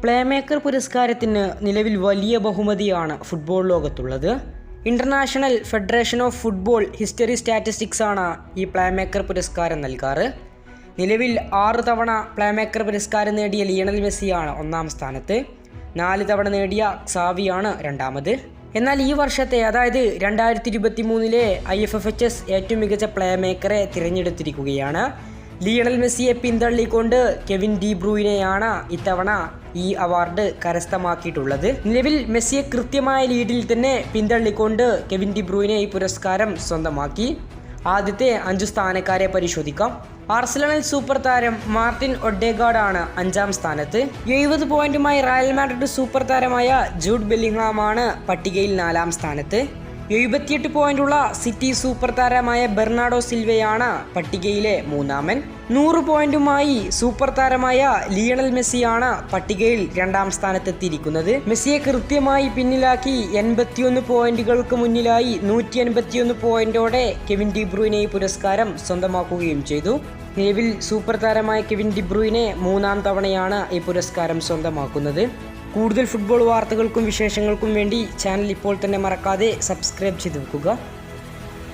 Playmaker പുരസ്കാരത്തിന് നിലവിൽ വലിയ ബഹുമതിയാണ് ഫുട്ബോൾ ലോകത്തുള്ളത്. International federation of football history statistics ആണ് ഈ പ്ലേമേക്കർ പുരസ്കാരം നൽകാറ്. നിലവിൽ 6 തവണ പ്ലേമേക്കർ പുരസ്കാരം നേടിയ ലിയണൽ മെസ്സിയാണ് ഒന്നാം സ്ഥാനത്ത്. 4 തവണ നേടിയ ക്സാവിയാണ് രണ്ടാമത്. എന്നാൽ ഈ വർഷത്തെ, അതായത് 2023 IFFHS ഏറ്റവും മികച്ച പ്ലേമേക്കറെ തിരഞ്ഞെടുത്തിരിക്കുകയാണ്. ലിയണൽ മെസ്സിയെ പിന്തള്ളിക്കൊണ്ട് കെവിൻ ഡി ബ്രൂയിനെയാണ് ഇത്തവണ ഈ അവാർഡ് കരസ്ഥമാക്കിയിട്ടുള്ളത്. നിലവിൽ മെസ്സിയെ കൃത്യമായ ലീഡിൽ തന്നെ പിന്തള്ളിക്കൊണ്ട് കെവിൻ ഡി ബ്രൂയിനെ ഈ പുരസ്കാരം സ്വന്തമാക്കി. ആദ്യത്തെ 5 സ്ഥാനക്കാരെ പരിശോധിക്കാം. ആർസണൽ സൂപ്പർ താരം മാർട്ടിൻ ഒഡേഗാർഡ് ആണ് 5ാം സ്ഥാനത്ത്. 70 പോയിന്റുമായി റയൽ മാഡ്രിഡ് സൂപ്പർ താരമായ ജൂഡ് ബെല്ലിംഗ്ഹാമാണ് പട്ടികയിൽ 4ാം സ്ഥാനത്ത്. 78 പോയിന്റുള്ള സിറ്റി സൂപ്പർ താരമായ ബെർണാഡോ സിൽവയാണ് പട്ടികയിലെ 3ാമൻ. 100 പോയിന്റുമായി സൂപ്പർ താരമായ ലിയണൽ മെസ്സിയാണ് പട്ടികയിൽ 2ാം സ്ഥാനത്തെത്തിയിരിക്കുന്നത്. മെസ്സിയെ കൃത്യമായി പിന്നിലാക്കി 81 പോയിന്റുകൾക്ക് മുന്നിലായി 181 പോയിന്റോടെ കെവിൻ ഡി ബ്രൂയിനെ ഈ പുരസ്കാരം സ്വന്തമാക്കുകയും ചെയ്തു. നിലവിൽ സൂപ്പർ താരമായ കെവിൻ ഡി ബ്രൂയിനെ 3ാം തവണയാണ് ഈ പുരസ്കാരം സ്വന്തമാക്കുന്നത്. കൂടുതൽ ഫുട്ബോൾ വാർത്തകൾക്കും വിശേഷങ്ങൾക്കും വേണ്ടി ചാനൽ ഇപ്പോൾ തന്നെ മറക്കാതെ സബ്സ്ക്രൈബ് ചെയ്ത് വെക്കുക.